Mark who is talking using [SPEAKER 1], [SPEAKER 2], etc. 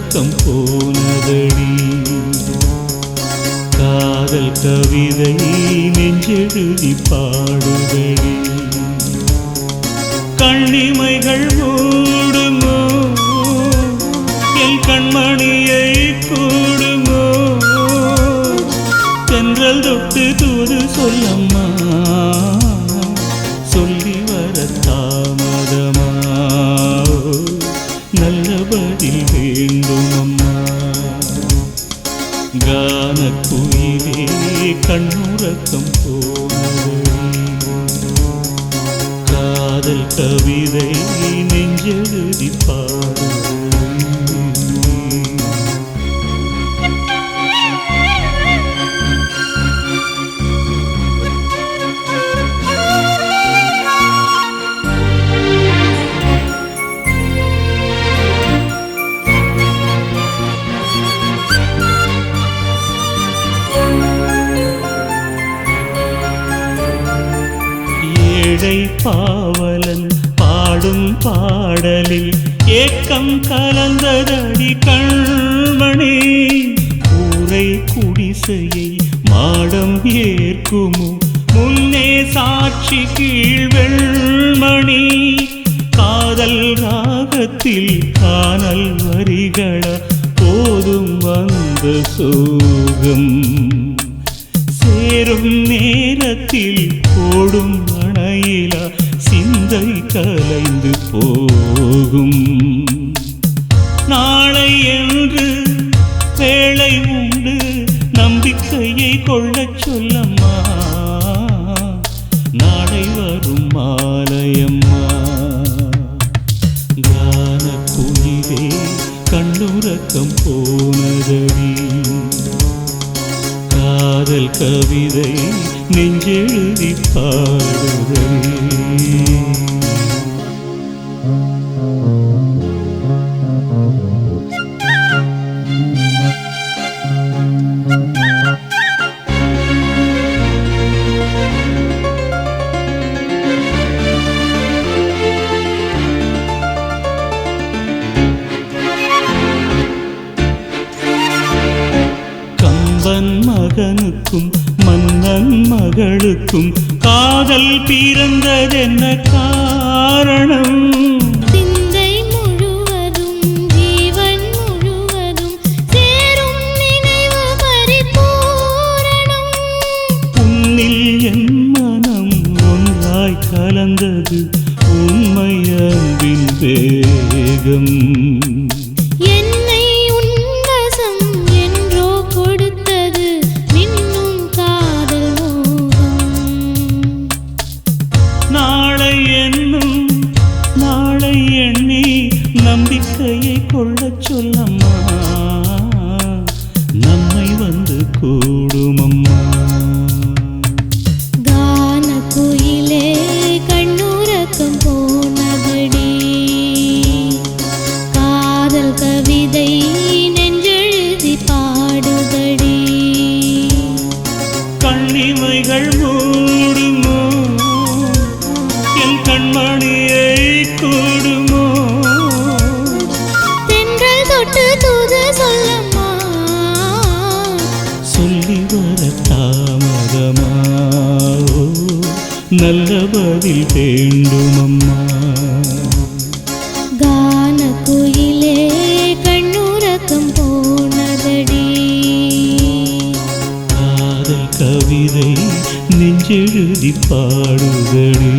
[SPEAKER 1] கண்ணுறக்கம் போனதடி காதல் கவிதை நெஞ்செழுதி பாடுதடி கண்ணிமைகள் மூடுமோ என் கண்மணியை கூடுமோ தென்றல் தொட்டு தூது சொல்லம்மா சொல்லி வர தாமதமா நல்ல பதில் வேண்டும் அம்மா கானக்குயிலே கண்ணுறக்கம் போனது காதல் கவிதை நெஞ்செழுதி பாடு ஏழை பாவலன் பாடும் பாடலில் ஏக்கம் கலந்ததடி கண்மணி ஊரை குடிசையை மாடம் ஏற்குமோ முன்னே சாட்சி கீழ்வெண்மணி காதல் ராகத்தில் காணல் வரிகள போதும் வந்த சோகம் சேரும் நேரத்தில் போடும் அணையில சிந்தை கலைந்து போகும் நாளை என்று வேளை உண்டு நம்பிக்கையை கொள்ளச் சொல்லம்மா நாளை வரும் மாலையம்மா கானக்குயிலே கண்ணுறக்கம் போனதடி காதல் கவிதை நெஞ்செழுதி பாடுதே கம்பன் மகனுக்கும் மன்னன் மகளுக்கும் காதல் பிறந்ததென்ன காரணம்
[SPEAKER 2] சிந்தை முழுவதும் ஜீவன் முழுவதும் சேரும் நினைவு பரிபூரணம்
[SPEAKER 1] உன்னில் என் மனம் ஒன்றாய் கலந்தது உண்மை அன்பின் வேகம் நம்பிக்கையை கொள்ளச் சொல்லம்மா நம்மை வந்து கூடுமம்மா
[SPEAKER 2] கானக்குயிலே கண்ணுறக்கம் போனதடி காதல் கவிதை நெஞ்செழுதி பாடுதடி
[SPEAKER 1] கண்ணிமைகள் மூடுமோ என் கண்மணியை கூடுமோ சொல்லி வர தாமதமா நல்ல பதில் வேண்டுமம்மா
[SPEAKER 2] கானக்குயிலே கண்ணுறக்கம் போனதடி
[SPEAKER 1] காதல் கவிதை நெஞ்செழுதி பாடுதடி